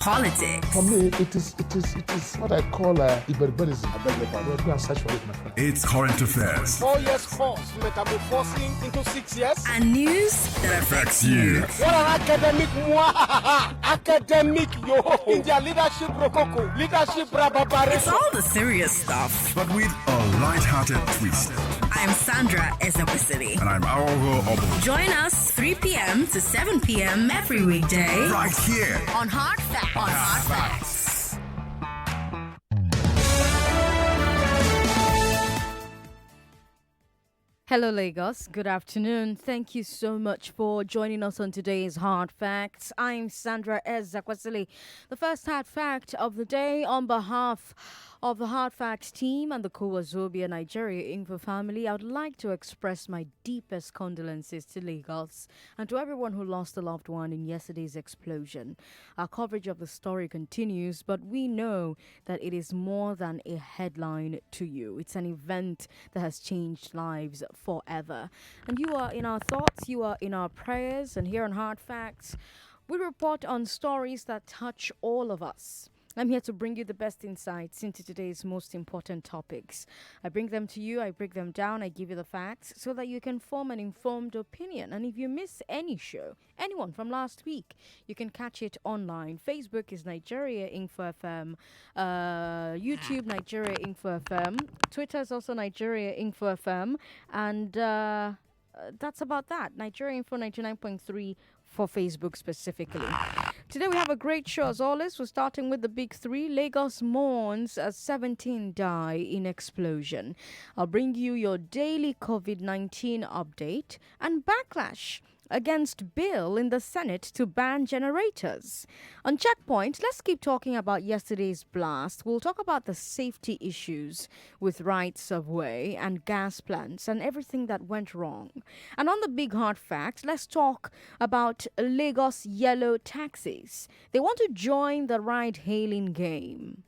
politics. For me, it is what I call Iberberism. I beg your pardon. Go and search for it, my friend. It's current affairs. 4 years course, metamorphosing into 6 years. And news that affects you. What an academic academic in their leadership rococo, leadership rababare. It's all the serious stuff, but with a light-hearted twist. I'm Sandra Ezekwesili. And I'm Aogo Obo. Join us 3 p.m. to 7 p.m. every weekday. Right here. On Hard Facts. Hard Facts. Hello, Lagos. Good afternoon. Thank you so much for joining us on today's Hard Facts. I'm Sandra Ezekwesili. The first hard fact of the day on behalf of the Hard Facts team and the Kowazobia Nigeria Info family, I would like to express my deepest condolences to Lagos and to everyone who lost a loved one in yesterday's explosion. Our coverage of the story continues, but we know that it is more than a headline to you. It's an event that has changed lives forever. And you are in our thoughts, you are in our prayers, and here on Hard Facts, we report on stories that touch all of us. I'm here to bring you the best insights into today's most important topics. I bring them to you, I break them down, I give you the facts so that you can form an informed opinion. And if you miss any show, anyone from last week, you can catch it online. Facebook is Nigeria Info FM, YouTube Nigeria Info FM, Twitter is also Nigeria Info FM, and that's about that. Nigeria Info 99.3 for Facebook specifically. Today we have a great show as always. We're starting with the big three. Lagos mourns as 17 die in explosion. I'll bring you your daily COVID-19 update and backlash against bill in the Senate to ban generators. On Checkpoint, let's keep talking about yesterday's blast. We'll talk about the safety issues with rights of way and gas plants and everything that went wrong. And on the big hard fact, let's talk about Lagos yellow taxis. They want to join the ride-hailing game.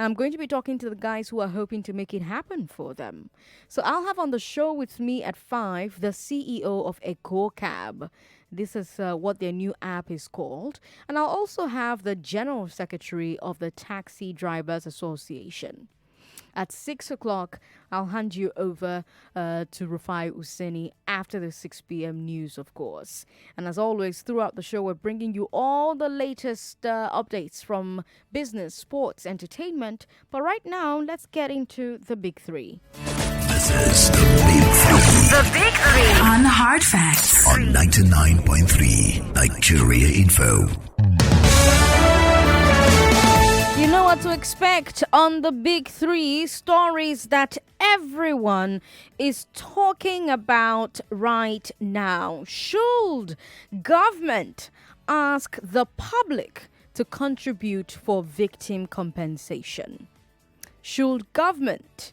I'm going to be talking to the guys who are hoping to make it happen for them. So I'll have on the show with me at 5 the CEO of Eco Cab. This is what their new app is called. And I'll also have the General Secretary of the Taxi Drivers Association. At 6 o'clock, I'll hand you over to Rufai Useni after the 6 p.m. news, of course. And as always, throughout the show, we're bringing you all the latest updates from business, sports, entertainment. But right now, let's get into the big three. This is the Big Three. The big three on Hard Facts. On 99.3 Nigeria Info. You know what to expect on the big three stories that everyone is talking about right now. Should government ask the public to contribute for victim compensation? Should government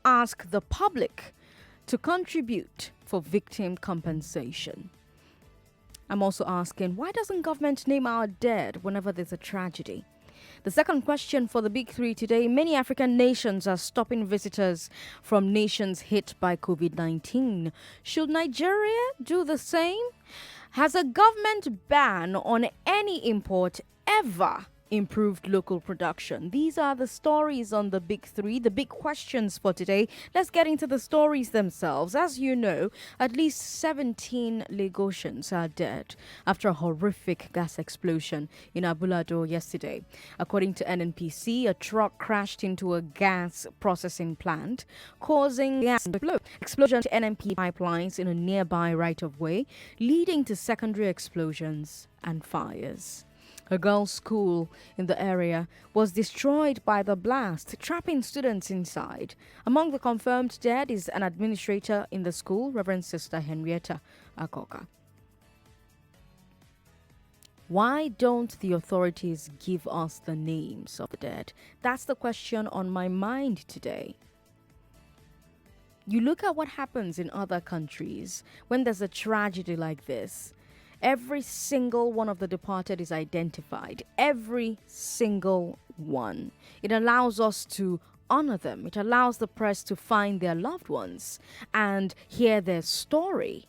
ask the public to contribute for victim compensation? I'm also asking, why doesn't government name our dead whenever there's a tragedy? The second question for the big three today: many African nations are stopping visitors from nations hit by COVID-19. Should Nigeria do the same? Has a government ban on any import ever improved local production? These are the stories on the big three, the big questions for today. Let's get into the stories themselves. As you know, at least 17 Lagosians are dead after a horrific gas explosion in Abulado yesterday. According to NNPC, a truck crashed into a gas processing plant, causing gas to flow. Explosion to NNP pipelines in a nearby right-of-way, leading to secondary explosions and fires. A girls' school in the area was destroyed by the blast, trapping students inside. Among the confirmed dead is an administrator in the school, Reverend Sister Henrietta Akoka. Why don't the authorities give us the names of the dead? That's the question on my mind today. You look at what happens in other countries when there's a tragedy like this. Every single one of the departed is identified. Every single one. It allows us to honor them. It allows the press to find their loved ones and hear their story.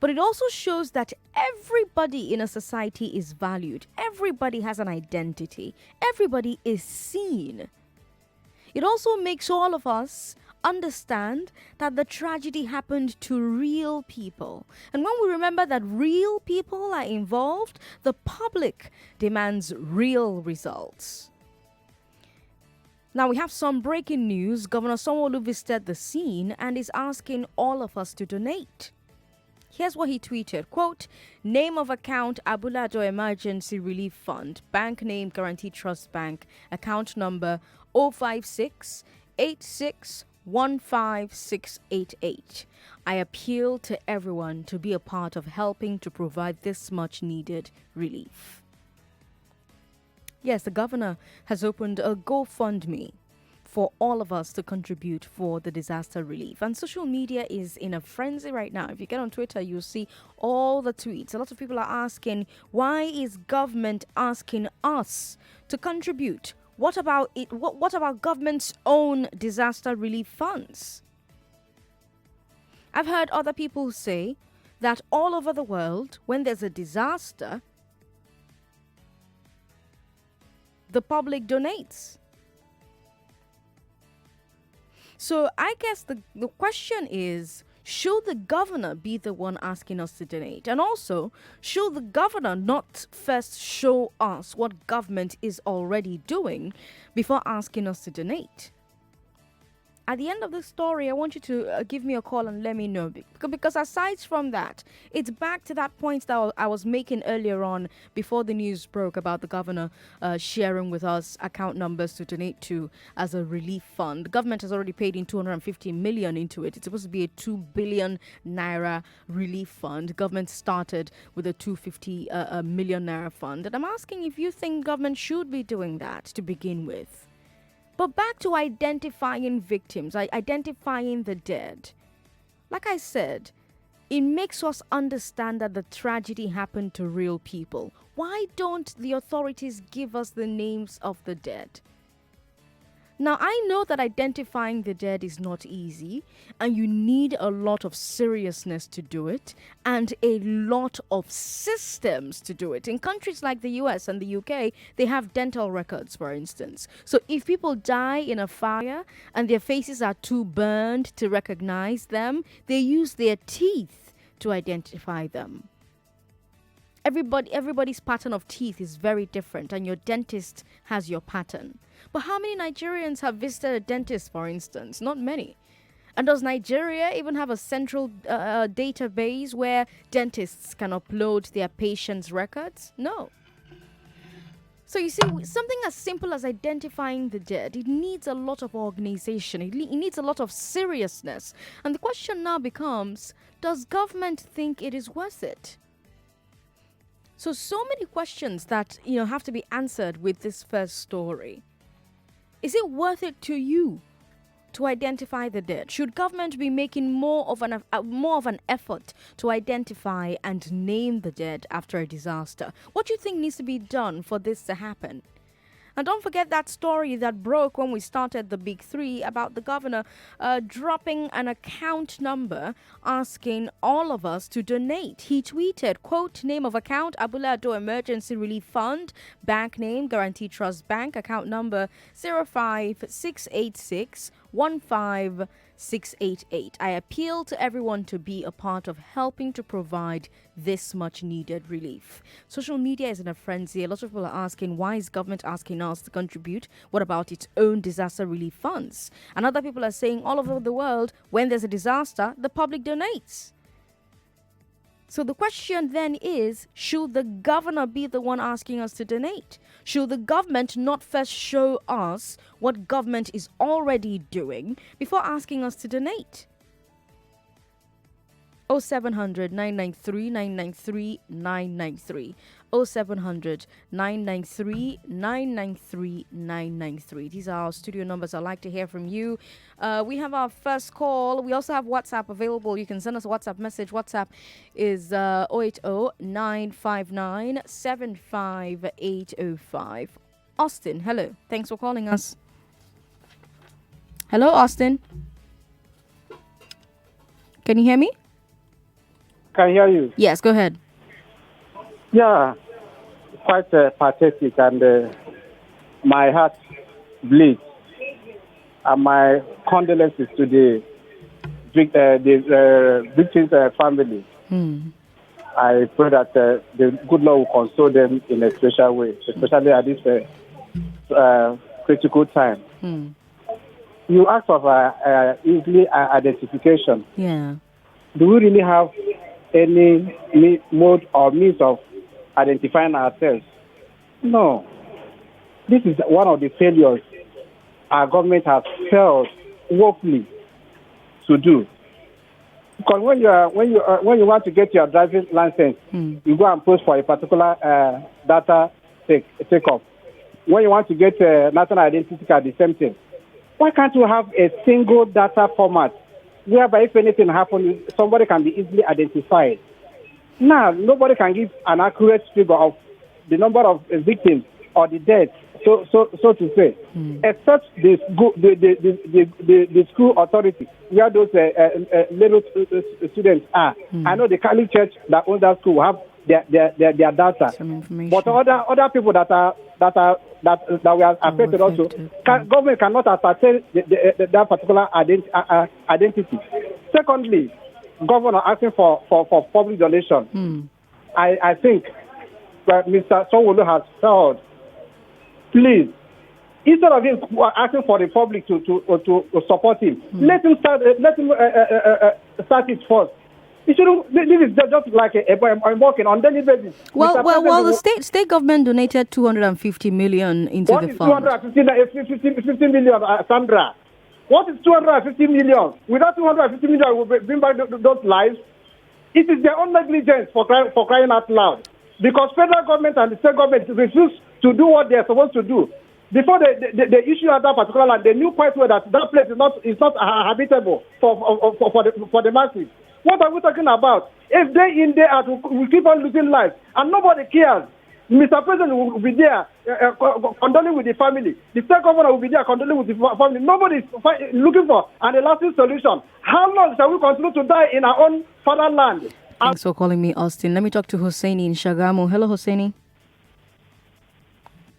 But it also shows that everybody in a society is valued. Everybody has an identity. Everybody is seen. It also makes all of us understand that the tragedy happened to real people. And when we remember that real people are involved, the public demands real results. Now we have some breaking news. Governor Sanwo-Olu visited the scene and is asking all of us to donate. Here's what he tweeted, quote, name of account Abulado Emergency Relief Fund, bank name Guarantee Trust Bank, account number 056 86 15688. I appeal to everyone to be a part of helping to provide this much needed relief. Yes, the governor has opened a GoFundMe for all of us to contribute for the disaster relief. And social media is in a frenzy right now. If you get on Twitter, you'll see all the tweets. A lot of people are asking, why is government asking us to contribute? What about it? What about government's own disaster relief funds? I've heard other people say that all over the world, when there's a disaster, the public donates. So I guess the question is, should the governor be the one asking us to donate? And also, should the governor not first show us what government is already doing before asking us to donate? At the end of the story, I want you to give me a call and let me know. Because aside from that, it's back to that point that I was making earlier on before the news broke about the governor sharing with us account numbers to donate to as a relief fund. The government has already paid in 250 million into it. It's supposed to be a 2 billion naira relief fund. The government started with a 250 million naira fund. And I'm asking if you think government should be doing that to begin with. But back to identifying victims, identifying the dead. Like I said, it makes us understand that the tragedy happened to real people. Why don't the authorities give us the names of the dead? Now, I know that identifying the dead is not easy, and you need a lot of seriousness to do it, and a lot of systems to do it. In countries like the US and the UK, they have dental records, for instance. So if people die in a fire and their faces are too burned to recognize them, they use their teeth to identify them. Everybody's pattern of teeth is very different, and your dentist has your pattern. But how many Nigerians have visited a dentist, for instance? Not many. And does Nigeria even have a central database where dentists can upload their patients' records? No. So you see, something as simple as identifying the dead, it needs a lot of organization. It needs a lot of seriousness. And the question now becomes, does government think it is worth it? So many questions that, have to be answered with this first story. Is it worth it to you to identify the dead? Should government be making more of an effort to identify and name the dead after a disaster? What do you think needs to be done for this to happen? And don't forget that story that broke when we started the Big Three about the governor dropping an account number asking all of us to donate. He tweeted, quote, name of account, Abulado Emergency Relief Fund, bank name, Guarantee Trust Bank, account number 05686 15688. I appeal to everyone to be a part of helping to provide this much needed relief. Social media is in a frenzy. A lot of people are asking, why is government asking us to contribute? What about its own disaster relief funds? And other people are saying all over the world, when there's a disaster, the public donates. So the question then is, should the governor be the one asking us to donate? Should the government not first show us what government is already doing before asking us to donate? 0700 993 993 993. 0700 993 993 993. These are our studio numbers. I'd like to hear from you. We have our first call. We also have WhatsApp available. You can send us a WhatsApp message. WhatsApp is 080 959 75805. Austin, hello. Thanks for calling us. Hello, Austin. Can you hear me? can hear you. Yes, go ahead. Yeah, quite pathetic, and my heart bleeds. And my condolences to the victims' family. I pray that the good Lord will console them in a special way, especially at this critical time. You asked for easily identification. Yeah. Do we really have any mode or means of identifying ourselves? No. This is one of the failures our government has failed woefully to do. Because when you want to get your driving license, you go and post for a particular data take-off. When you want to get a national identity card, the same thing. Why can't you have a single data format whereby if anything happens, somebody can be easily identified? Now, nobody can give an accurate figure of the number of victims or the deaths, so to say, except the school authority where those little students are. I know the Catholic Church that owns that school have their data, but other people that were affected also, government cannot ascertain that particular identity. Secondly, governor asking for public donation. I think that Mr. Sanwo-Olu has failed. Please, instead of him asking for the public to support him, let him start it first. It shouldn't. This is just like I'm working on daily basis. Well, the state government donated 250 million into the fund. What is 250 million, Sandra? What is 250 million? Without 250 million, we will bring back those lives. It is their own negligence for crying out loud. Because federal government and the state government refuse to do what they are supposed to do. Before they issue that particular land, they knew quite well that place is not habitable for the masses. What are we talking about? If day in, day out, we keep on losing lives and nobody cares. Mr. President will be there condoling with the family. The state governor will be there condoling with the family. Nobody is looking for an lasting solution. How long shall we continue to die in our own fatherland? Thanks for calling me, Austin. Let me talk to Hosseini in Shagamu. Hello, Hosseini.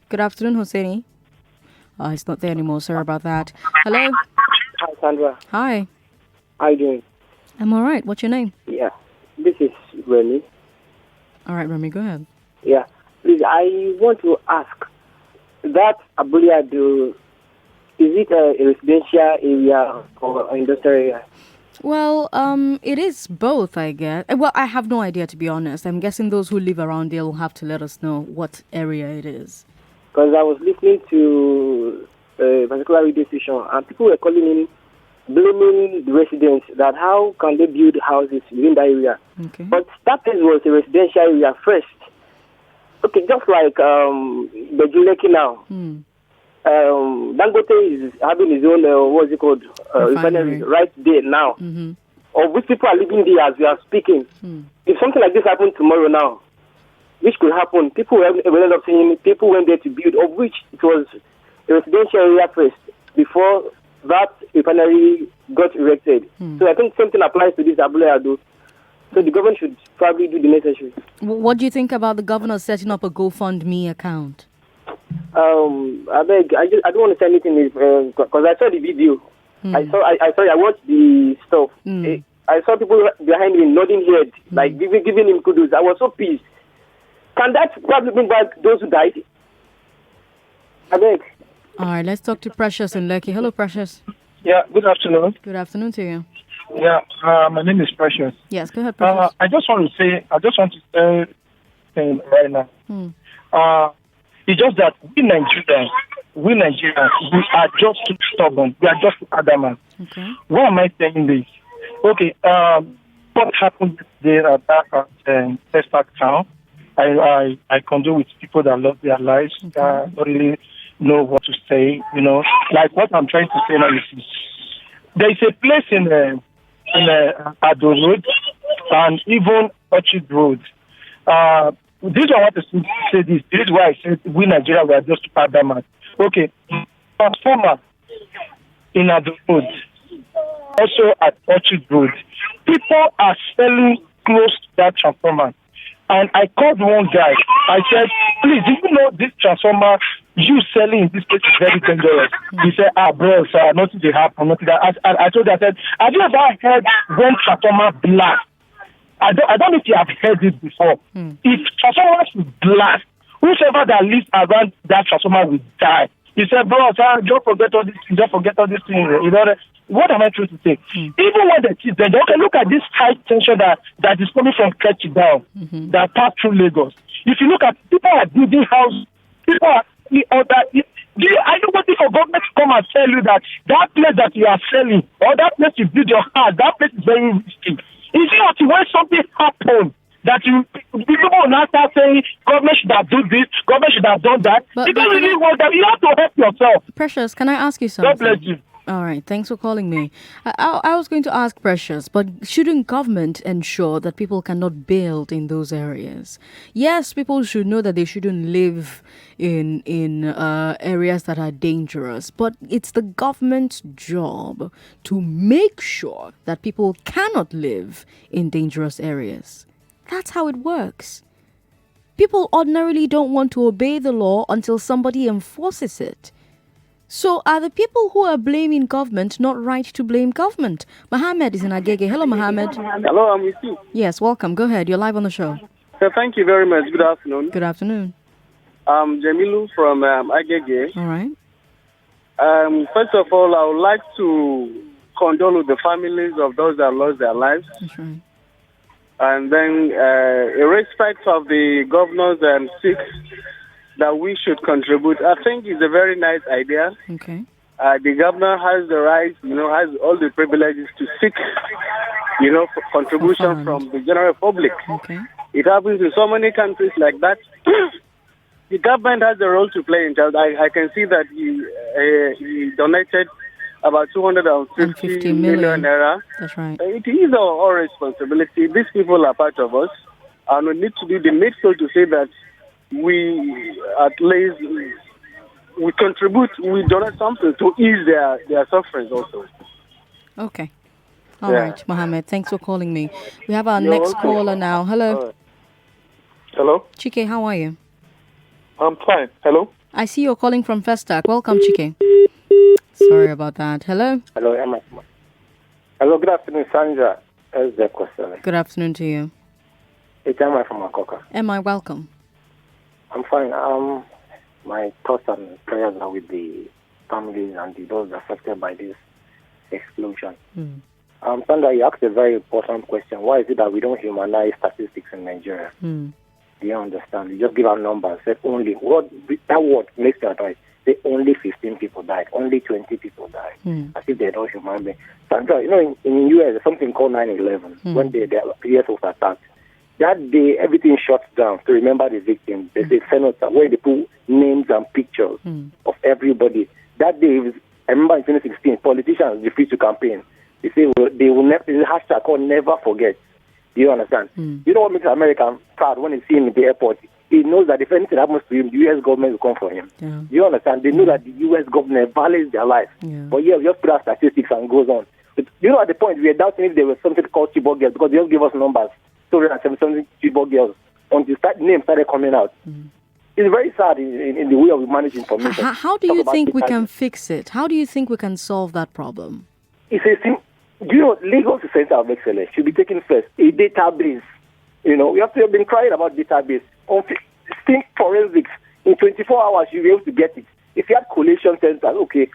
Good afternoon, Hosseini. He's not there anymore. Sorry about that. Hello. Hi, Sandra. Hi. How are you doing? I'm all right. What's your name? Yeah. This is Remy. All right, Remy, go ahead. Yeah. Please, I want to ask, that Abuliado, is it a residential area or an industrial area? Well, it is both, I guess. Well, I have no idea, to be honest. I'm guessing those who live around there will have to let us know what area it is. Because I was listening to a particular radio station, and people were calling in, blaming the residents that how can they build houses within that area. Okay. But that place was a residential area first. Okay, just like the Juleki now. Dangote is having his own, what's it called, refinery right there now. Of which people are living there as we are speaking. If something like this happens tomorrow now, which could happen, people will end up saying people went there to build, of which it was a residential area first before that refinery got erected. So I think something applies to this Abuleado. So the government should probably do the necessary. What do you think about the governor setting up a GoFundMe account? I don't want to say anything because I saw the video. I watched the stuff. I saw people behind him nodding head, like giving him kudos. I was so pissed. Can that probably bring back those who died? I beg. All right, let's talk to Precious in Lekki. Hello, Precious. Yeah, good afternoon. Good afternoon to you. Yeah, my name is Precious. Yes, go ahead, Precious. I just want to say right now. It's just that we Nigerians, we are just too stubborn. We are just too adamant. Okay. Why am I saying this? Okay, what happened there at Testac Town? I condole with people that lost their lives. Don't really know what to say. You know, like what I'm trying to say now is there is a place in Ado Road and even Orchard Road. This I want to say this. This is why I said we Nigeria we are just adamant. Okay, transformer in Ado Road, also at Orchard Road. People are selling close to that transformer. And I called one guy. I said, please, do you know this transformer you selling in this place is very dangerous? He said, bro, sir, nothing will happen. Nothing that. I told him, I said, have you ever heard when transformer blast? I don't know if you have heard this before. If transformers will blast, whoever that lives around that transformer will die. He said, bro, sir, don't forget all these things. Don't forget all these things. You know, what am I trying to say? Even when the kids, okay, look at this high tension that is coming from Kechi down, that pass through Lagos. If you look at people are building houses, people are are you waiting for government to come and tell you that place that you are selling or that place you build your house, that place is very risky? Is it not when something happens that people will now start saying government should have done this, government should have done that? You don't really want that. You have to help yourself. Precious, can I ask you something? God bless you. All right, thanks for calling me. I was going to ask Precious, but shouldn't government ensure that people cannot build in those areas? Yes, people should know that they shouldn't live in areas that are dangerous, but it's the government's job to make sure that people cannot live in dangerous areas. That's how it works. People ordinarily don't want to obey the law until somebody enforces it. So are the people who are blaming government not right to blame government? Mohammed is in Agege. Hello, Mohammed. Hello, I'm with you. Yes, welcome. Go ahead. You're live on the show. Thank you very much. Good afternoon. Good afternoon. I'm Jamilu from Agege. All right. First of all, I would like to condole with the families of those that lost their lives. That's right. And then, irrespective of the governors and seeks that we should contribute, I think it's a very nice idea. Okay. The governor has the right, has all the privileges to seek, contribution from the general public. Okay. It happens in so many countries like that. The government has a role to play in that. I can see that he donated about 250 million naira. That's right. It is our responsibility. These people are part of us, and we need to do the needful to say that we at least we contribute, we donate something to ease their sufferings also. Okay. All right, Mohammed. Thanks for calling me. We have our next caller now. Hello. Hello. Chike, how are you? I'm fine. Hello. I see you're calling from Festac. Welcome, Chike. Sorry about that. Hello. Hello, Emma. Hello, good afternoon, Sandra Ezekwesili. Good afternoon to you. It's Emma from Makoka. Emma, welcome. I'm fine. My thoughts and prayers are with the families and those affected by this explosion. Sandra, you asked a very important question. Why is it that we don't humanize statistics in Nigeria? Do you understand? You just give out numbers. Say only that word makes sense, right? Say only 15 people died, only 20 people died. As if they're not human beings. Sandra, in the US, there's something called 9/11 when the US was attacked. That day, everything shuts down to remember the victims. There's a cenotaph where they put names and pictures of everybody. That day, I remember in 2016, politicians refused to campaign. They say they will never. There's a hashtag called "Never Forget." Do you understand? You know what makes America proud when they see him in the airport? He knows that if anything happens to him, the U.S. government will come for him. Yeah. Do you understand? They know that the U.S. government values their life. Yeah. But yeah, we just put out statistics and goes on. But at the point, we are doubting if there was something called Chibok girls because they just give us numbers. 270 Chibok girls until names started coming out. It's very sad in the way of managing information. How do you think we can fix it? How do you think we can solve that problem? It's a thing. Lagos Center of Excellence should be taken first. A database. We have to have been crying about database. Think forensics. In 24 hours, you'll be able to get it. If you have collation centers, okay,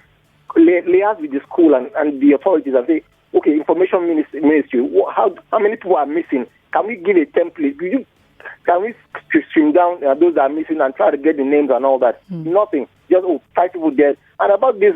liaise with the school and the authorities and say, okay, information ministry, how many people are missing? Can we give a template? Can we stream down those that are missing and try to get the names and all that? Nothing. Just 5 people dead. And about this,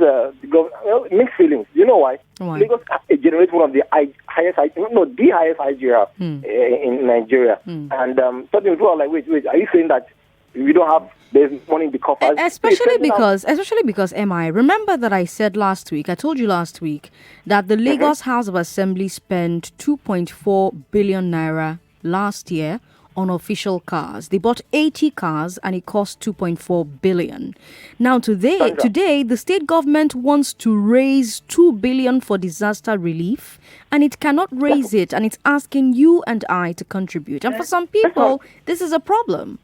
mixed feelings. You know why? Lagos generates one of the highest IGR in Nigeria. And certain people are like, wait, are you saying that we don't have there's money in the coffers? Especially because, MI, remember that I said I told you last week that the Lagos House of Assembly spent 2.4 billion naira last year on official cars. They bought 80 cars and it cost 2.4 billion. Now today, the state government wants to raise 2 billion for disaster relief, and it cannot raise it, and it's asking you and I to contribute. And for some people, this is a problem.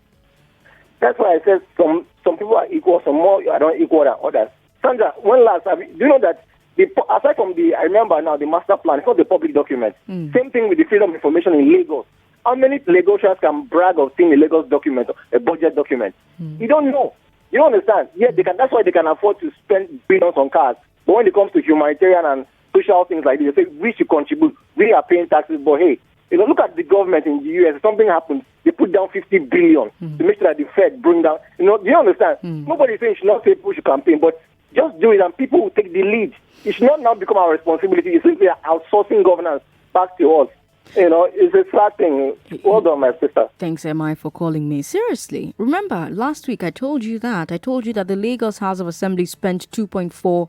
That's why I said some people are equal, some more are not equal than others. Sandra, one last, do you know that aside from I remember now the master plan, it's not the public document. Same thing with the freedom of information in Lagos. How many Lagosians can brag of seeing a Lagos document, a budget document? You don't know. You don't understand. Yeah, that's why they can afford to spend billions on cars. But when it comes to humanitarian and social things like this, they say we should contribute. We are paying taxes, but hey, look at the government in the US. If something happens, they put down 50 billion to make sure that the Fed bring down. Do you understand? Nobody's saying you should not say push your campaign, but just do it and people will take the lead. It should not now become our responsibility. It's simply outsourcing governance back to us. It's a sad thing. Well done, my sister. Thanks, MI, for calling me. Seriously, remember, last week I told you that the Lagos House of Assembly spent 2.4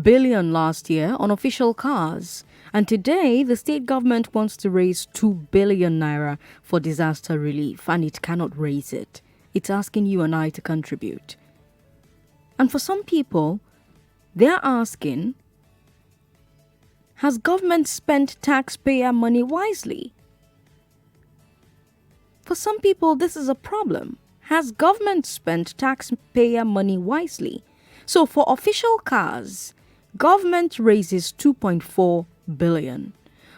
billion last year on official cars. And today, the state government wants to raise 2 billion naira for disaster relief, and it cannot raise it. It's asking you and I to contribute. And for some people, they're asking, has government spent taxpayer money wisely? For some people, this is a problem. Has government spent taxpayer money wisely? So for official cars, government raises 2.4 billion.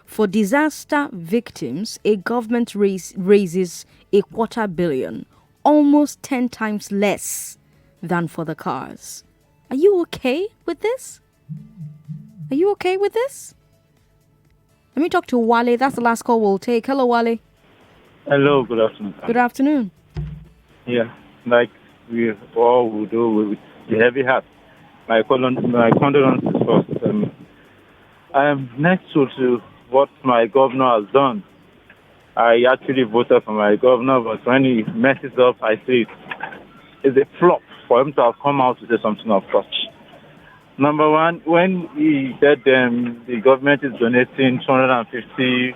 For disaster victims, a government raises 250 million, almost 10 times less than for the cars. Are you okay with this? Are you okay with this? Let me talk to Wale. That's the last call we'll take. Hello, Wale. Hello, good afternoon. Good afternoon. Yeah, like we all will do with the heavy heart. My condolences first. I am next to what my governor has done. I actually voted for my governor, but when he messes up, I say it's a flop for him to have come out to say something of such. Number one, when he said the government is donating 250,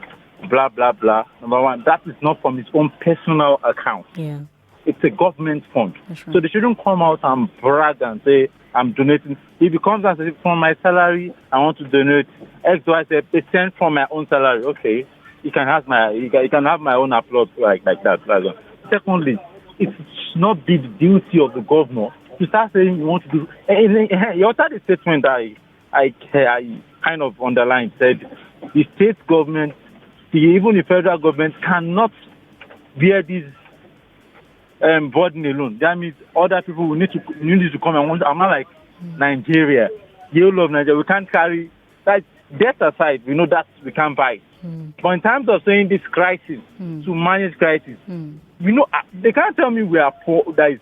blah, blah, blah. Number one, that is not from his own personal account. Yeah. It's a government fund. That's right. So they shouldn't come out and brag and say, I'm donating. If it comes and says, from my salary, I want to donate X, Y, Z, % from my own salary. Okay, you can have my own applause like that. Secondly, it should not be the duty of the governor to start saying you want to do. He uttered a statement that I kind of underlined, said the state government, even the federal government cannot bear this burden alone. That means other people will need to come and want. I'm not like Nigeria. You love Nigeria. We can't carry that. Debt aside, we know that we can't buy. But in terms of saying this crisis, to manage crisis, we know they can't tell me we are poor. That is,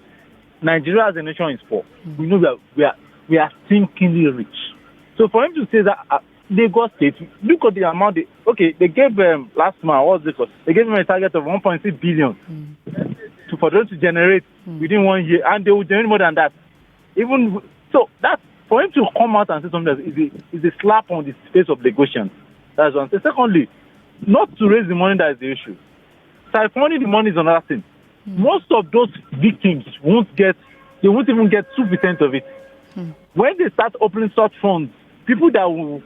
Nigeria as a nation is poor. We know that we are stinkingly rich. So for him to say that Lagos State, look at the amount. They gave last month. What was it? They gave them a target of 1.6 billion for them to generate within 1 year, and they will generate more than that. Even so, that for him to come out and say something is a slap on the face of Lagosians. That's one thing. Secondly, not to raise the money that is the issue. Siphoning the money is another thing. Most of those victims won't even get 2% of it. When they start opening such funds, people that will,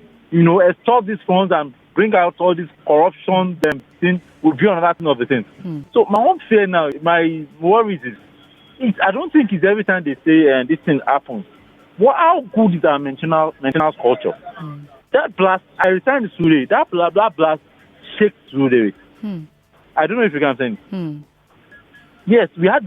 extort these funds and bring out all this corruption, thing will be another thing of the thing. So my own fear now, my worries is, I don't think it's every time they say this thing happens. How good is our maintenance culture? That blast, I returned to Sule, that blast shakes Sule. I don't know if you can say. Yes, we had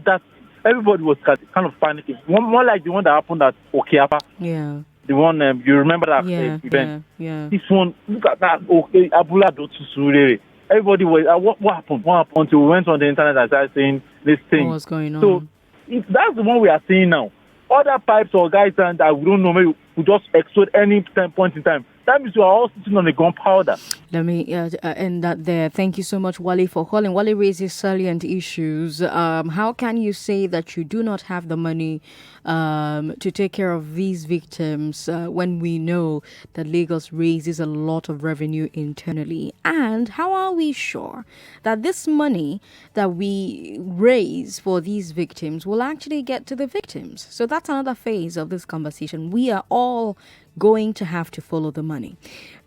that. Everybody was kind of panicking. More like the one that happened at Okiapa. Yeah. The one, you remember that event? Yeah. This one, look at that. Okay, Abula Dotu Surere. Everybody was, what happened? Until we went on the internet and started saying this thing. What's going on? So, that's the one we are seeing now. Other pipes or guys that we don't know, maybe we just explode any point in time. That means we are all sitting on the gunpowder. Let me end that there. Thank you so much, Wale, for calling. Wale raises salient issues. How can you say that you do not have the money to take care of these victims when we know that Lagos raises a lot of revenue internally? And how are we sure that this money that we raise for these victims will actually get to the victims? So that's another phase of this conversation. We are all going to have to follow the money.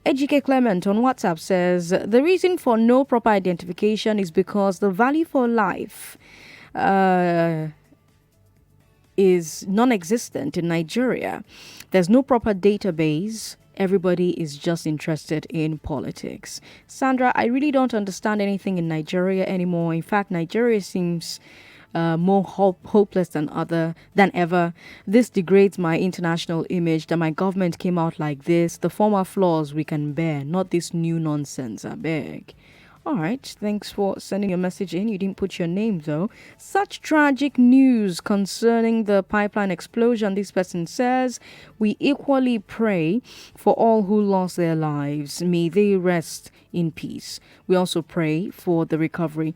Ejike Clement on WhatsApp says the reason for no proper identification is because the value for life is non-existent in Nigeria. There's no proper database. Everybody is just interested in politics. Sandra, I really don't understand anything in Nigeria anymore. In fact, Nigeria seems more hopeless than ever. This degrades my international image that my government came out like this. The former flaws we can bear, not this new nonsense, I beg. All right, thanks for sending your message in. You didn't put your name, though. Such tragic news concerning the pipeline explosion, this person says. We equally pray for all who lost their lives. May they rest in peace. We also pray for the recovery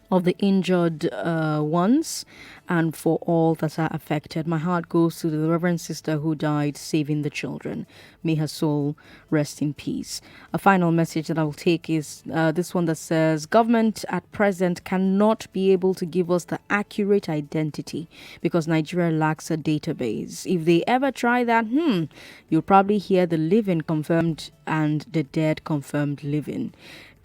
of the injured ones and for all that are affected. My heart goes to the Reverend Sister who died saving the children. May her soul rest in peace. A final message that I will take is this one that says, government at present cannot be able to give us the accurate identity because Nigeria lacks a database. If they ever try that, you'll probably hear the living confirmed and the dead confirmed living.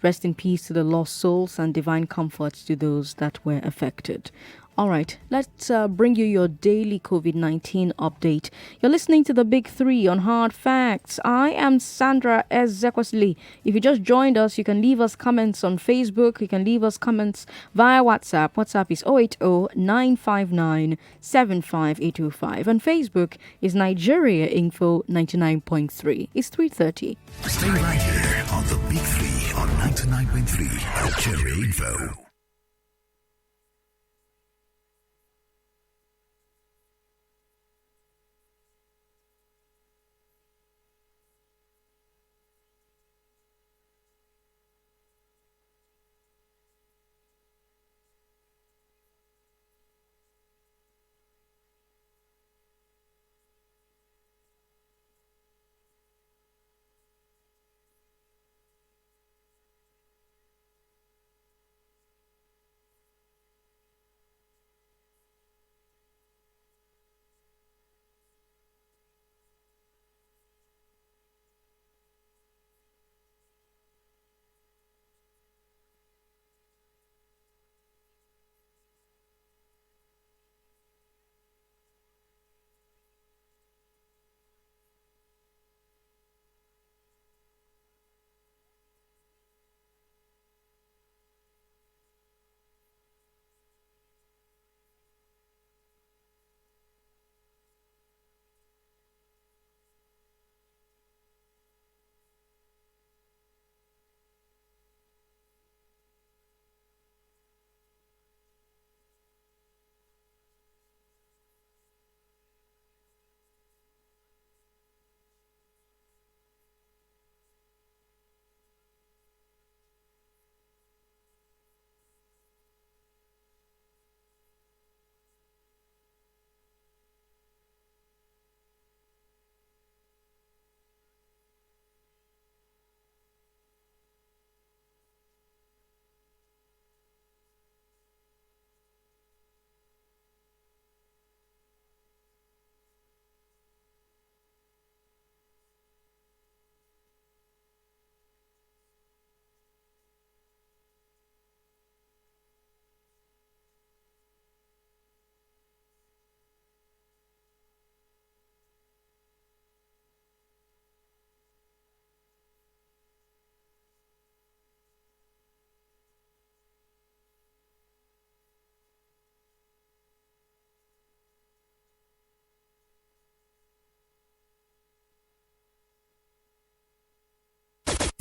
Rest in peace to the lost souls and divine comfort to those that were affected. All right, let's bring you your daily COVID-19 update. You're listening to the Big Three on Hard Facts. I am Sandra Ezekwesili. If you just joined us, you can leave us comments on Facebook. You can leave us comments via WhatsApp. WhatsApp is 080-959-75825. And Facebook is Nigeria Info 99.3. It's 3:30. Stay right here on the Big Three on 99.3 Nigeria Info.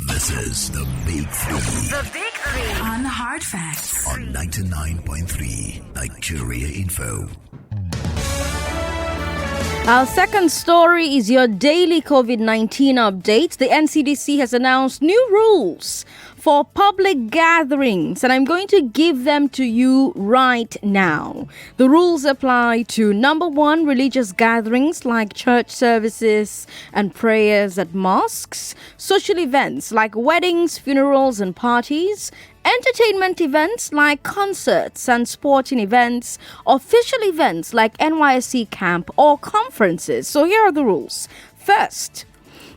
This is the Big Three. The Big Three on Hard Facts on 99.3 Nigeria Info. Our second story is your daily COVID-19 update. The NCDC has announced new rules for public gatherings, and I'm going to give them to you right now. The rules apply to number one, religious gatherings like church services and prayers at mosques, social events like weddings, funerals, and parties, entertainment events like concerts and sporting events, official events like NYSC camp or conferences. So here are the rules. First,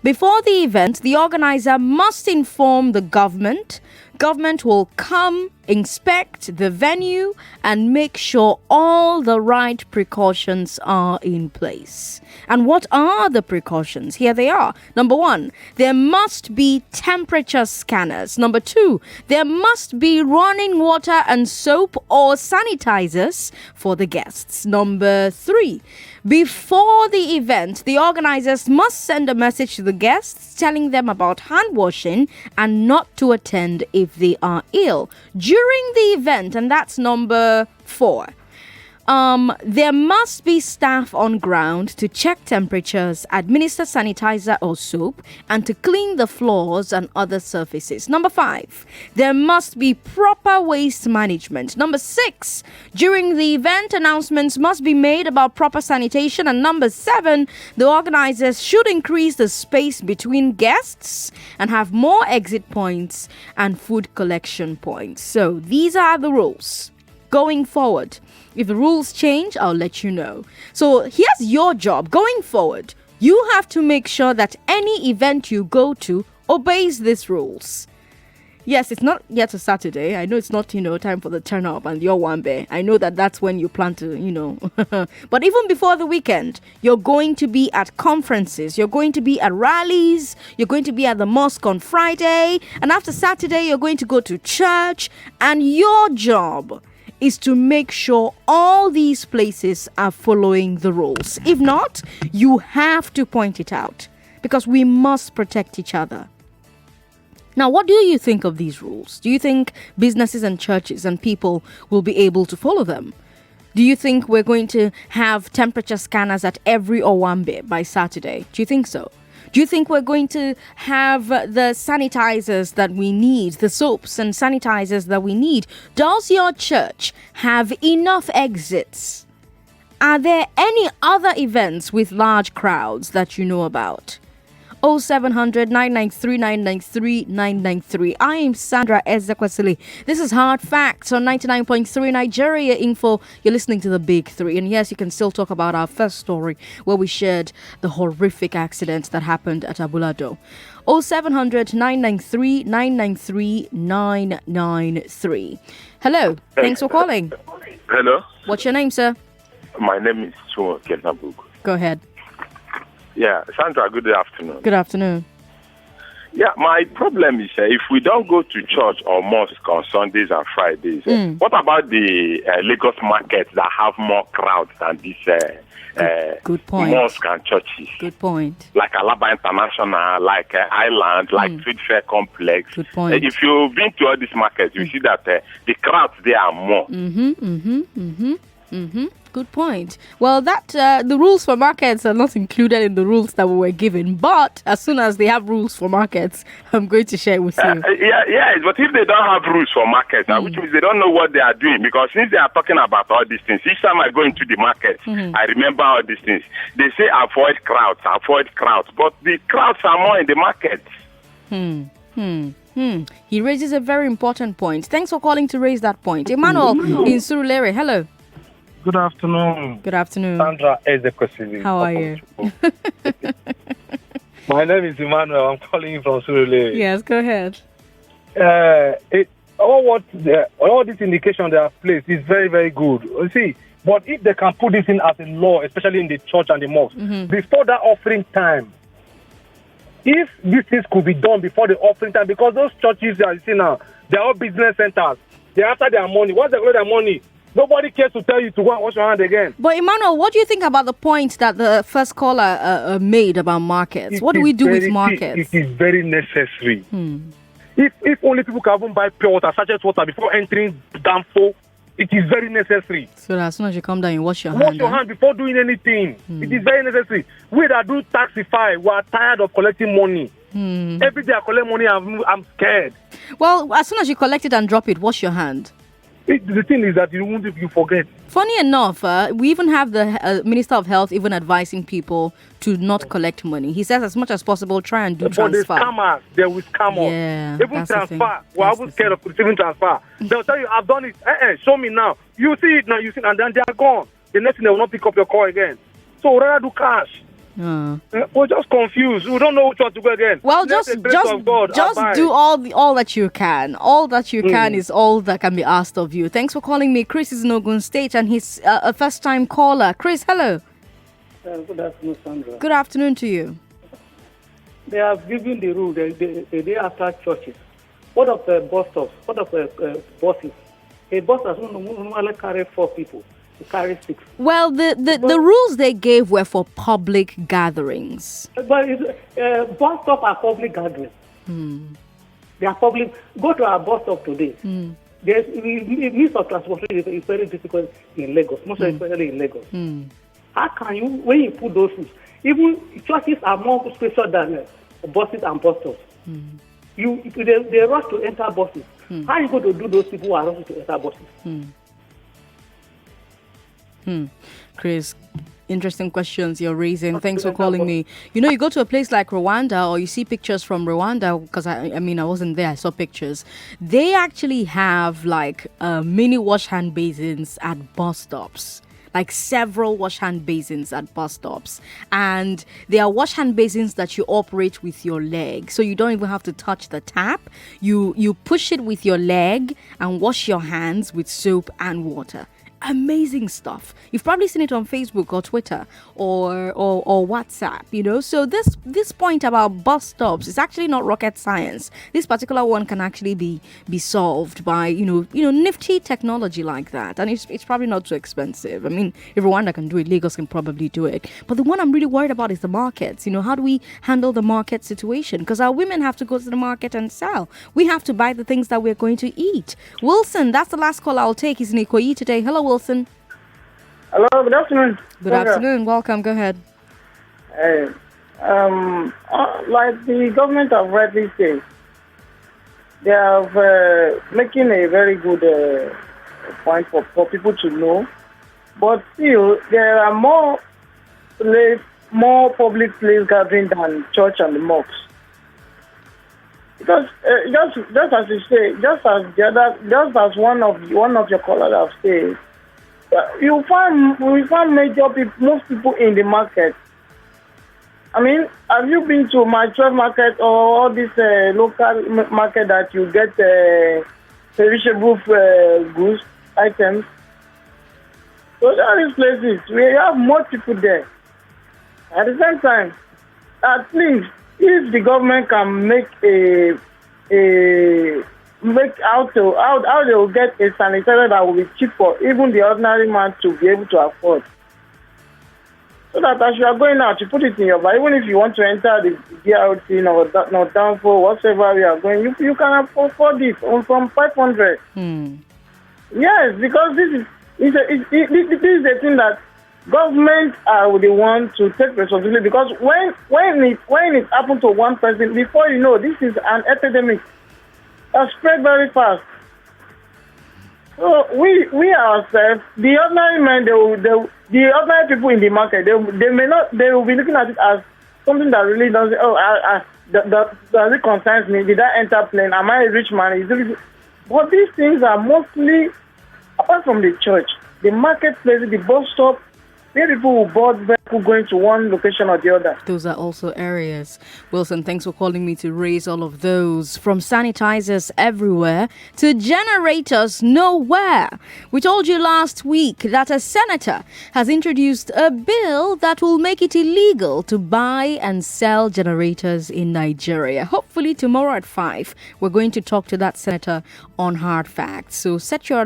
before the event, the organizer must inform the government. Government will come, inspect the venue, and make sure all the right precautions are in place. And what are the precautions? Here they are. Number one, there must be temperature scanners. Number two, there must be running water and soap or sanitizers for the guests. Number three, before the event, the organizers must send a message to the guests telling them about hand washing and not to attend if they are ill during the event. And that's number four. There must be staff on ground to check temperatures, administer sanitizer or soap, and to clean the floors and other surfaces. Number five, there must be proper waste management. Number six, during the event, announcements must be made about proper sanitation. And number seven, the organizers should increase the space between guests and have more exit points and food collection points. So these are the rules going forward. If the rules change, I'll let you know. So here's your job going forward. You have to make sure that any event you go to obeys these rules. Yes, it's not yet a Saturday. I know it's not, time for the turn up and your wambe. I know that's when you plan to, But even before the weekend, you're going to be at conferences. You're going to be at rallies. You're going to be at the mosque on Friday. And after Saturday, you're going to go to church. And your job is to make sure all these places are following the rules. If not, you have to point it out because we must protect each other. Now, what do you think of these rules? Do you think businesses and churches and people will be able to follow them? Do you think we're going to have temperature scanners at every Owambe by Saturday? Do you think so? Do you think we're going to have the sanitizers that we need, the soaps and sanitizers that we need? Does your church have enough exits? Are there any other events with large crowds that you know about? 0700 993 993 993. I am Sandra Ezekwesili. This is Hard Facts on 99.3 Nigeria Info. You're listening to the Big Three. And yes, you can still talk about our first story where we shared the horrific accident that happened at Abulado. 0700 993 993 993. Hello. Thanks for calling. Hello. What's your name, sir? My name is Chuo Kenabuk. Go ahead. Yeah, Sandra, good afternoon. Good afternoon. Yeah, my problem is if we don't go to church or mosque on Sundays and Fridays, what about the Lagos markets that have more crowds than these good point. mosques and churches? Good point. Like Alaba International, like Island, like Trade Fair Complex. Good point. If you've been to all these markets, you see that the crowds there are more. Good point. Well, the rules for markets are not included in the rules that we were given. But as soon as they have rules for markets, I'm going to share it with you. Yeah, but if they don't have rules for markets, which means they don't know what they are doing, because since they are talking about all these things, each time I go into the market, I remember all these things. They say avoid crowds, but the crowds are more in the markets. He raises a very important point. Thanks for calling to raise that point. Emmanuel in Surulere, hello. Good afternoon. Good afternoon. Sandra Ezekwesili. How are you? My name is Emmanuel. I'm calling you from Surulere. Yes, go ahead. All this indication they have placed is very, very good. You see, but if they can put this in as a law, especially in the church and the mosque, before that offering time, if these things could be done before the offering time, because those churches that you see now, they're all business centers. They're after their money. Once they get their money, nobody cares to tell you to go and wash your hand again. But Emmanuel, what do you think about the point that the first caller made about markets? What do we do with markets? It is very necessary. If only people can even buy pure water, sachet water before entering Danfo, It is very necessary. So that as soon as you come down, you wash your hand. Wash your hand before doing anything. It is very necessary. We that do taxify, we are tired of collecting money. Every day I collect money, I'm scared. Well, as soon as you collect it and drop it, wash your hand. The thing is that you forget. Funny enough, we even have the Minister of Health even advising people to not collect money. He says as much as possible, try and do transfer. But the scammers, they will scam us. Yeah, even transfer. We're even scared of receiving transfer. They'll tell you, I've done it. Show me now. You see it now, and then they are gone. The next thing, they will not pick up your call again. So we'd rather do cash. We're just confused. We don't know which one to go again. Well, just do all that you can. All that you can is all that can be asked of you. Thanks for calling me. Chris is in Ogun State and he's a first-time caller. Chris, hello. Good afternoon, Sandra. Good afternoon to you. They have given the rule the day after churches. What of the bus stops? What of the buses? A bus has normally carry 4 people. Carry 6. Well, the rules they gave were for public gatherings. But bus stop are public gatherings. They are public. Go to our bus stop today. There's means of transportation is very difficult in Lagos, most especially in Lagos. How can you, when you put those rules, even churches are more special than buses and bus stops. They rush to enter buses. How are you going to do those people who are rushing to enter buses? Chris, interesting questions you're raising. Thanks for calling me. You know, you go to a place like Rwanda or you see pictures from Rwanda, because I mean, I wasn't there, I saw pictures. They actually have like mini wash hand basins at bus stops. Like several wash hand basins at bus stops. And they are wash hand basins that you operate with your leg. So you don't even have to touch the tap. You push it with your leg and wash your hands with soap and water. Amazing stuff. You've probably seen it on Facebook or Twitter or WhatsApp, you know. So this point about bus stops is actually not rocket science. This particular one can actually be solved by you know nifty technology like that, and it's probably not too expensive. I mean, if Rwanda can do it, Lagos can probably do it. But the one I'm really worried about is the markets. You know, how do we handle the market situation? Because our women have to go to the market and sell. We have to buy the things that we're going to eat. Wilson, that's the last call I'll take. He's in Ikoyi today. Hello, Wilson. Hello, good afternoon. Good afternoon. Welcome. Go ahead. Like the government of rightly said, they are making a very good point for people to know. But still, there are more public place gathering than church and the mosques. Because just as you say, just as one of your callers have said, we find major people, most people in the market. I mean, have you been to my 12 market or all this local market that you get perishable goods items? So all these places, we have more people there. At the same time, at least if the government can make how they will get a sanitizer that will be cheap for even the ordinary man to be able to afford. So that as you are going out, you put it in your bag. Even if you want to enter the DRT or downfall, whatever we are going, you can afford it from 500. Yes, because this is the thing that government are the one to take responsibility. Because when it happens to one person, before you know, this is an epidemic that spread very fast. So we ourselves, the ordinary men, the ordinary people in the market, they will be looking at it as something that really doesn't. Does it concerns me? Did I enter plane? Am I a rich man? But these things are mostly, apart from the church, the marketplace, the bus stop, where people will board vehicle going to one location or the other. Those are also areas. Wilson, thanks for calling me to raise all of those. From sanitizers everywhere to generators nowhere. We told you last week that a senator has introduced a bill that will make it illegal to buy and sell generators in Nigeria. Hopefully tomorrow at 5, we're going to talk to that senator on Hard Facts. So set your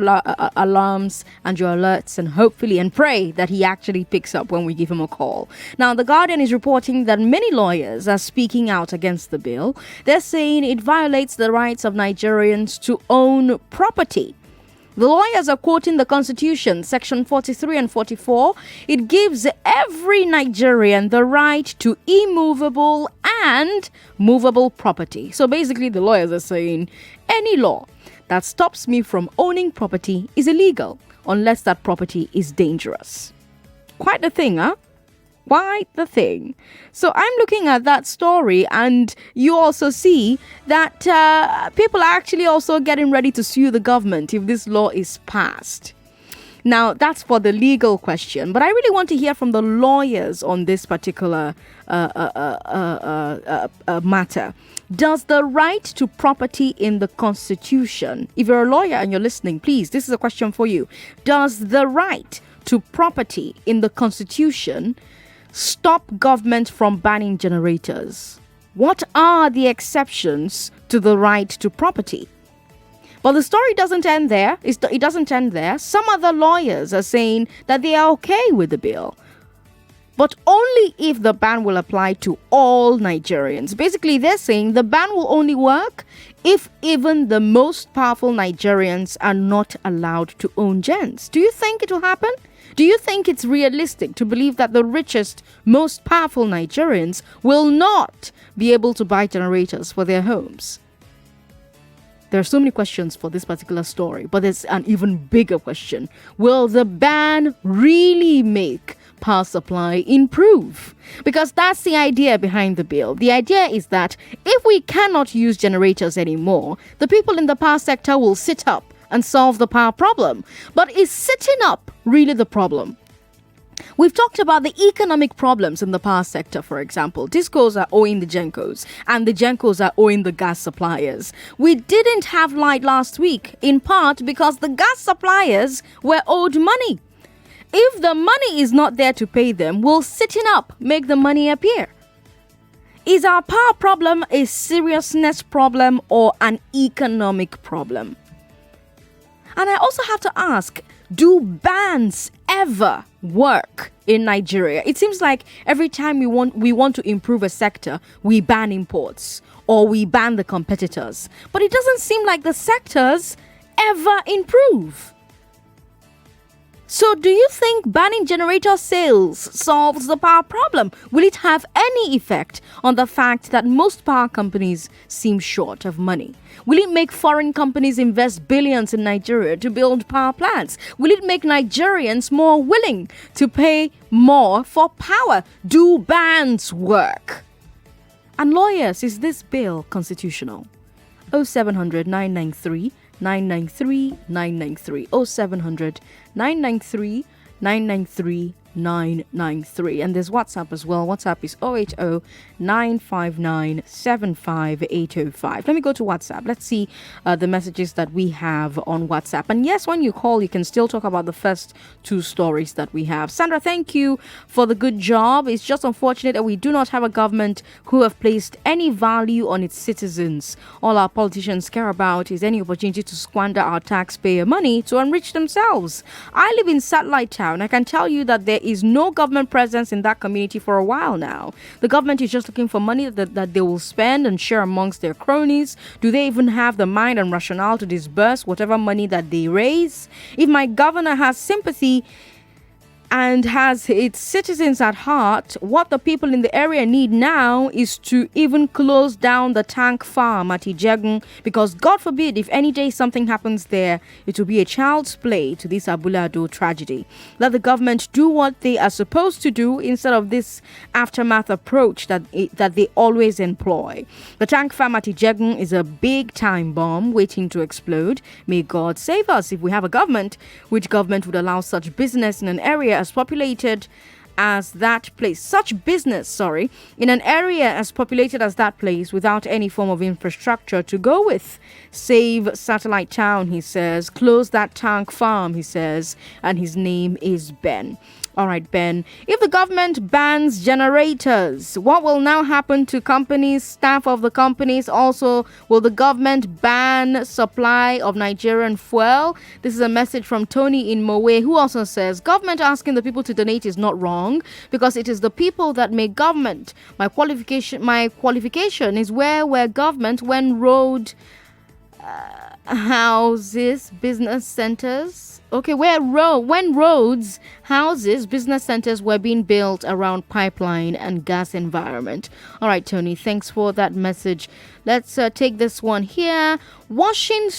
alarms and your alerts and hopefully and pray that he actually picks up when we give him a call. Now, The Guardian is reporting that many lawyers are speaking out against the bill. They're saying it violates the rights of Nigerians to own property. The lawyers are quoting the Constitution, Section 43 and 44. It gives every Nigerian the right to immovable and movable property. So basically, the lawyers are saying any law that stops me from owning property is illegal unless that property is dangerous. Quite the thing, huh? Quite the thing. So I'm looking at that story, and you also see that people are actually also getting ready to sue the government if this law is passed. Now, that's for the legal question, but I really want to hear from the lawyers on this particular matter. Does the right to property in the Constitution, if you're a lawyer and you're listening, please, this is a question for you. Does the right to property in the Constitution stop government from banning generators? What are the exceptions to the right to property? But the story doesn't end there. It doesn't end there. Some other lawyers are saying that they are okay with the bill, but only if the ban will apply to all Nigerians. Basically, they're saying the ban will only work if even the most powerful Nigerians are not allowed to own gens. Do you think it will happen? Do you think it's realistic to believe that the richest, most powerful Nigerians will not be able to buy generators for their homes? There are so many questions for this particular story, but there's an even bigger question. Will the ban really make power supply improve? Because that's the idea behind the bill. The idea is that if we cannot use generators anymore, the people in the power sector will sit up and solve the power problem. But is sitting up really the problem? We've talked about the economic problems in the power sector, for example. Discos are owing the Gencos, and the Gencos are owing the gas suppliers. We didn't have light last week, in part because the gas suppliers were owed money. If the money is not there to pay them, will sitting up make the money appear? Is our power problem a seriousness problem or an economic problem? And I also have to ask, do bans ever work in Nigeria? It seems like every time we want to improve a sector, we ban imports or we ban the competitors. But it doesn't seem like the sectors ever improve. So do you think banning generator sales solves the power problem? Will it have any effect on the fact that most power companies seem short of money? Will it make foreign companies invest billions in Nigeria to build power plants? Will it make Nigerians more willing to pay more for power? Do bans work? And lawyers, is this bill constitutional? 0700 993 993 993 0700 993 993 993. And there's WhatsApp as well. WhatsApp is 080 959 75805. Let me go to WhatsApp. Let's see the messages that we have on WhatsApp. And yes, when you call, you can still talk about the first two stories that we have. Sandra, thank you for the good job. It's just unfortunate that we do not have a government who have placed any value on its citizens. All our politicians care about is any opportunity to squander our taxpayer money to enrich themselves. I live in Satellite Town. I can tell you that there is no government presence in that community for a while now. The government is just looking for money that they will spend and share amongst their cronies. Do they even have the mind and rationale to disburse whatever money that they raise? If my governor has sympathy and has its citizens at heart, what the people in the area need now is to even close down the tank farm at Ijegun, because God forbid if any day something happens there, it will be a child's play to this Abulado tragedy. Let the government do what they are supposed to do instead of this aftermath approach that they always employ. The tank farm at Ijegun is a big time bomb waiting to explode. May God save us if we have a government. Which government would allow such business in an area as populated as that place, in an area as populated as that place without any form of infrastructure to go with? Save Satellite Town, he says. Close that tank farm, he says. And his name is Ben. All right, Ben. If the government bans generators, what will now happen to companies, staff of the companies? Also, will the government ban supply of Nigerian fuel? This is a message from Tony in Mowe, who also says, government asking the people to donate is not wrong because it is the people that make government. My qualification is where government when road houses, business centers. Okay, when roads, houses, business centers were being built around pipeline and gas environment. All right, Tony, thanks for that message. Let's take this one here. Washing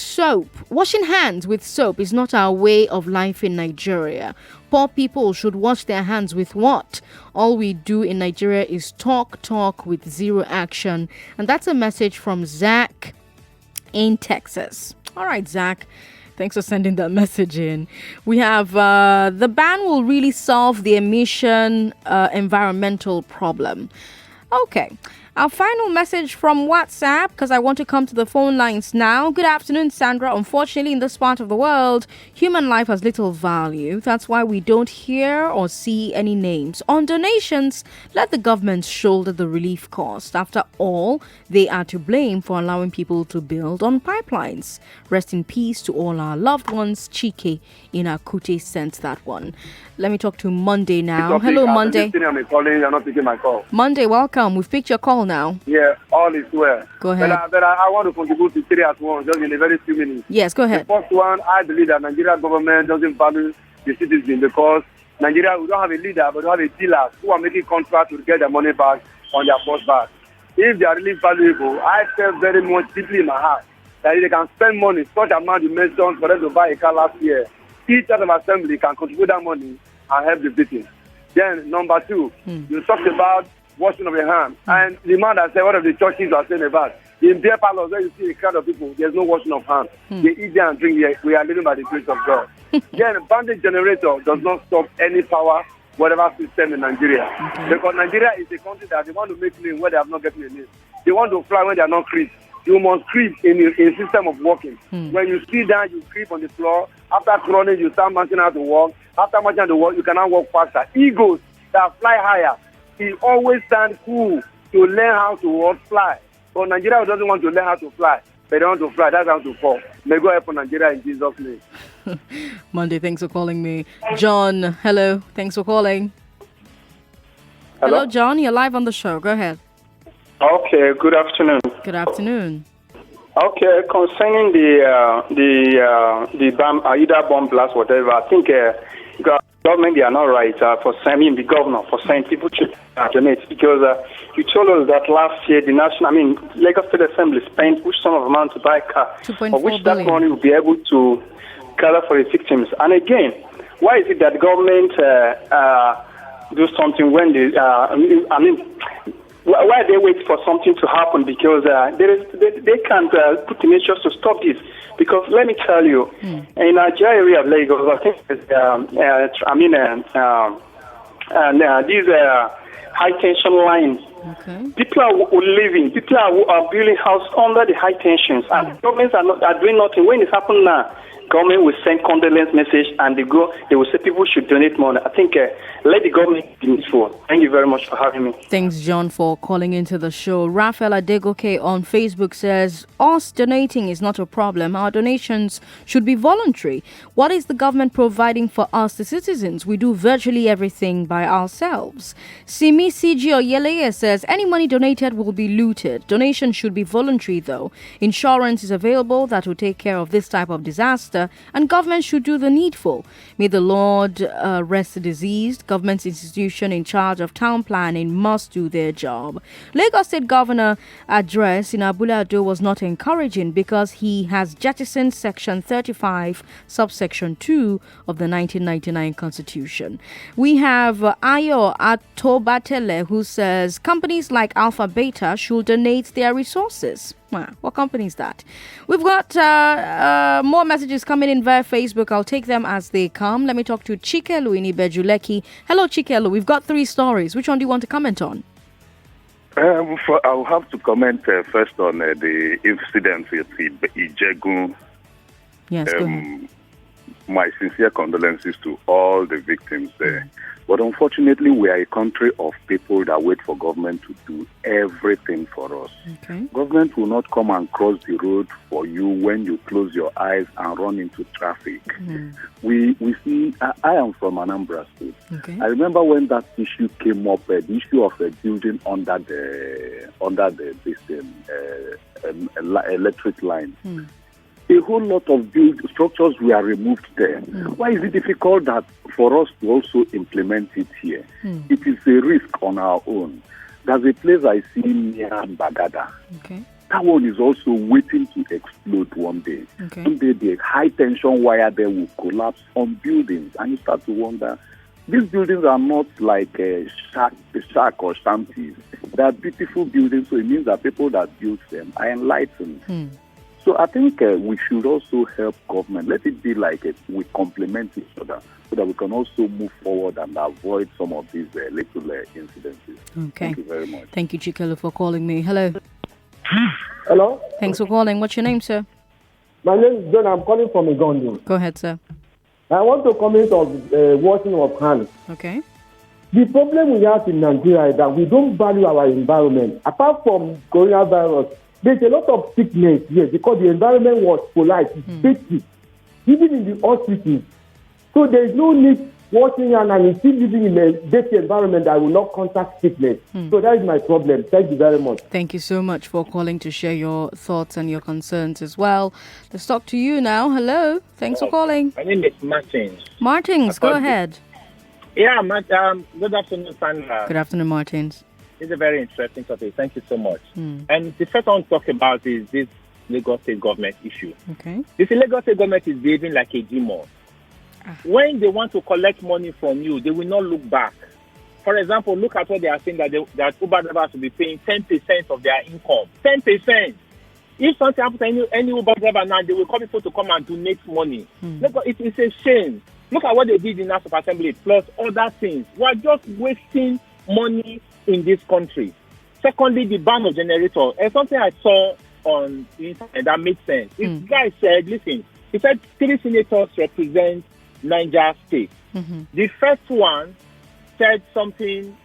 hands with soap is not our way of life in Nigeria. Poor people should wash their hands with what? All we do in Nigeria is talk with zero action. And that's a message from Zach in Texas. All right, Zach. Thanks for sending that message in. We have the ban will really solve the emission environmental problem. Okay. Our final message from WhatsApp, because I want to come to the phone lines now. Good afternoon, Sandra. Unfortunately, in this part of the world, human life has little value. That's why we don't hear or see any names. On donations, let the government shoulder the relief cost. After all, they are to blame for allowing people to build on pipelines. Rest in peace to all our loved ones. Chike in Akute sent that one. Let me talk to Monday now. Hello, Monday. I'm calling. You're not taking my call. Monday, welcome. We've picked your call now. Yeah, all is well. Go ahead. But I want to contribute to three at once, just in a very few minutes. Yes, go ahead. The first one, I believe that Nigeria government doesn't value the citizens because Nigeria, we don't have a leader, but we have a dealers who are making contracts to get their money back on their first back. If they are really valuable, I feel very much deeply in my heart that if they can spend money, such amount you mentioned for them to buy a car last year, each of assembly can contribute that money and help the victims. Then, number two, you talked about washing of your hands. And the man that said, what are the churches are saying about? In beer parlors, where you see a crowd of people, there's no washing of hands. They eat there and drink here. We are living by the grace of God. Then, bandage generator does not stop any power, whatever system in Nigeria. Because Nigeria is a country that they want to make name where they have not gotten a name. They want to fly when they are not creep. You must creep in a system of walking. When you sit down, you creep on the floor. After crawling, you start marching out to walk. After marching out to walk, you cannot walk faster. Eagles that fly higher, he always stand cool to learn how to fly. But Nigeria doesn't want to learn how to fly. They don't want to fly. That's how to fall. May God help Nigeria in Jesus' name. Monday, thanks for calling me. John, hello. Thanks for calling. Hello, John. You're live on the show. Go ahead. Okay, good afternoon. Good afternoon. Okay, concerning the bomb, either bomb blast, whatever, I think government, they are not right for sending the governor for saying people should donate because you told us that last year Lagos State Assembly spent which sum of amount to buy a car, of which that money will be able to gather for the victims. And again, why is it that the government do something when why they wait for something to happen? Because they can't put the measures to stop this. Because let me tell you, in Nigeria area of Lagos, I think these high tension lines. People are living, people are building houses under the high tensions, and governments are doing nothing. When it happens now, government will send condolence message and they will say people should donate money. I think let the government be useful. Thank you very much for having me. Thanks, John, for calling into the show. Raphael Adegoke on Facebook says, us donating is not a problem. Our donations should be voluntary. What is the government providing for us, the citizens? We do virtually everything by ourselves. Simi CG Oyeleye says, any money donated will be looted. Donation should be voluntary, though. Insurance is available that will take care of this type of disaster, and government should do the needful. May the Lord rest the diseased. Government institution in charge of town planning must do their job. Lagos State Governor address in Abule Ado was not encouraging because he has jettisoned Section 35, subsection 2 of the 1999 Constitution. We have Ayo Atobatele who says companies like Alpha Beta should donate their resources. What company is that? We've got more messages coming in via Facebook. I'll take them as they come. Let me talk to Chikelu in Ibejuleki. Hello, Chikelu. We've got 3 stories. Which one do you want to comment on? I'll have to comment first on the incident with Ijegun. Yes, go ahead. My sincere condolences to all the victims there. But unfortunately, we are a country of people that wait for government to do everything for us. Okay. Government will not come and cross the road for you when you close your eyes and run into traffic. We see, I am from Anambra State. Okay. I remember when that issue came up, the issue of a building under the electric line. a whole lot of structures were removed there. Why is it difficult that for us to also implement it here? It is a risk on our own. There's a place I see near Bagada. Okay. That one is also waiting to explode one day. Okay. One day the high tension wire there will collapse on buildings, and you start to wonder. These buildings are not like a shack or shanties. They are beautiful buildings, so it means that people that build them are enlightened. So I think we should also help government. Let it be like we complement each other so that we can also move forward and avoid some of these little incidences. Okay. Thank you very much. Thank you, Chikelu, for calling me. Hello. Hello? Thanks for calling. What's your name, sir? My name is John. I'm calling from Igondo. Go ahead, sir. I want to comment on washing of hands. Okay. The problem we have in Nigeria is that we don't value our environment. Apart from coronavirus, there's a lot of sickness here because the environment was polite, safety, even in the hospitals. So there is no need washing hands and still living in a dirty environment that will not contact sickness. So that is my problem. Thank you very much. Thank you so much for calling to share your thoughts and your concerns as well. Let's talk to you now. Hello. Thanks for calling. My name is Martins. Martins, go ahead. Yeah, good afternoon, Sandra. Good afternoon, Martins. It's a very interesting topic. Thank you so much. And the first one to talk about is this Lagos State government issue. Okay. This Lagos State government is behaving like a demon. When they want to collect money from you, they will not look back. For example, look at what they are saying that Uber drivers will be paying 10% of their income. 10%. If something happens to any Uber driver now, they will call people to come and donate money. Look, it's a shame. Look at what they did in House of Assembly, plus other things. We are just wasting money in this country. Secondly, the ban of generator. And something I saw on the internet that makes sense. This guy said, listen, he said 3 senators represent Niger State. The first one said something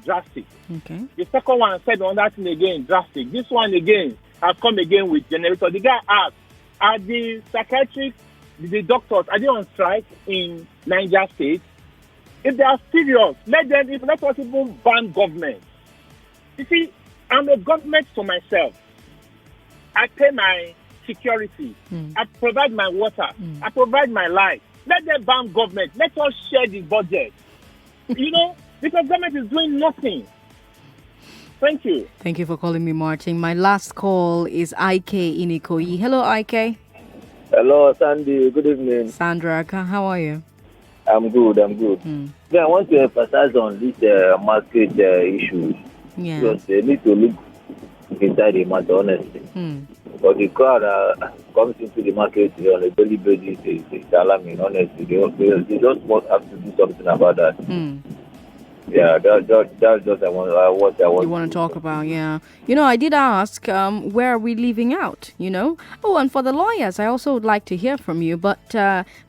drastic. Okay. The second one said another thing again, drastic. This one again has come again with generator. The guy asked, are the psychiatric, the doctors, are they on strike in Niger State? If they are serious, let us even ban government. You see, I'm a government to myself. I pay my security. I provide my water. I provide my life. Let them ban government. Let us share the budget. Because government is doing nothing. Thank you. Thank you for calling me, Martin. My last call is IK in Ikoyi. Hello, IK. Hello, Sandy. Good evening. Sandra, how are you? I'm good. I want to emphasize on this market issues. Yeah. Because they need to look inside the matter, honestly. But the crowd comes into the market on a daily basis is alarming, honestly. They just want have to do something about that. Yeah, that's just what I want. You want to talk about, yeah. I did ask, where are we leaving out, Oh, and for the lawyers, I also would like to hear from you, but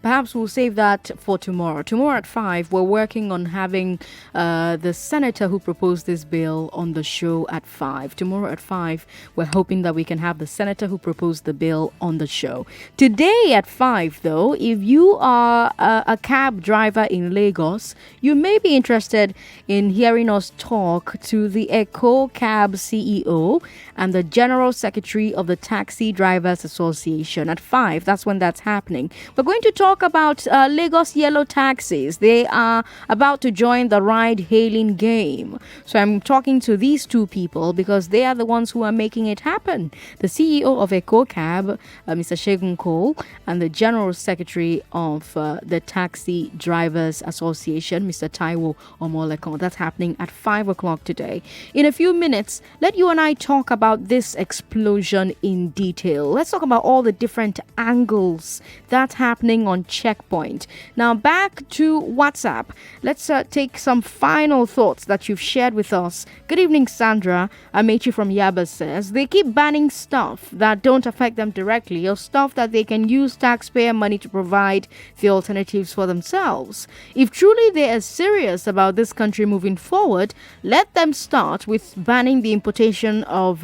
perhaps we'll save that for tomorrow. Tomorrow at 5, we're working on having the senator who proposed this bill on the show at 5. Tomorrow at 5, we're hoping that we can have the senator who proposed the bill on the show. Today at 5, though, if you are a cab driver in Lagos, you may be interested in hearing us talk to the Eco Cab CEO and the General Secretary of the Taxi Drivers Association at 5. That's when that's happening. We're going to talk about Lagos yellow taxis. They are about to join the ride-hailing game. So I'm talking to these two people because they are the ones who are making it happen. The CEO of Eco Cab, Mr. Shegun Cole, and the General Secretary of the Taxi Drivers Association, Mr. Taiwo Omolekon. That's happening at 5 o'clock today. In a few minutes, let you and I talk about this explosion in detail. Let's talk about all the different angles that's happening on Checkpoint. Now, back to WhatsApp. Let's take some final thoughts that you've shared with us. Good evening, Sandra. Amechi from Yaba says, they keep banning stuff that don't affect them directly or stuff that they can use taxpayer money to provide the alternatives for themselves. If truly they are serious about this country moving forward, let them start with banning the importation of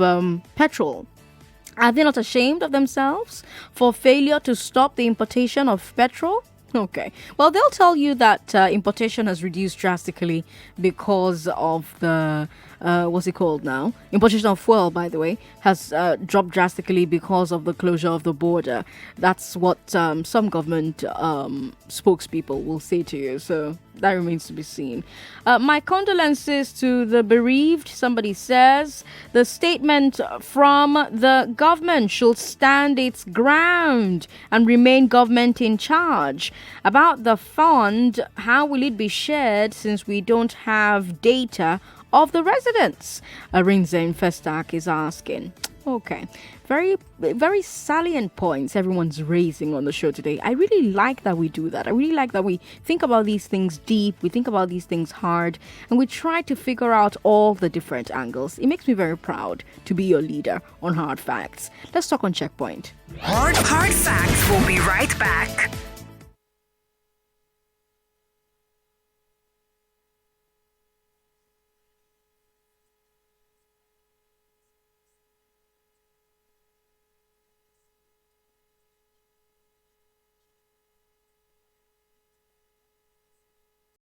petrol. Are they not ashamed of themselves for failure to stop the importation of petrol? Okay. Well, they'll tell you that importation has reduced drastically because of the, what's it called now? Importation of fuel, by the way, has dropped drastically because of the closure of the border. That's what some government spokespeople will say to you. So that remains to be seen. My condolences to the bereaved, somebody says. The statement from the government should stand its ground and remain government in charge. About the fund, how will it be shared since we don't have data of the residents? Rinzen Festac is asking. Okay. Very, very salient points everyone's raising on the show today. I really like that we do that. I really like that we think about these things deep, we think about these things hard, and we try to figure out all the different angles. It makes me very proud to be your leader on Hard Facts. Let's talk on Checkpoint. Hard Facts will be right back.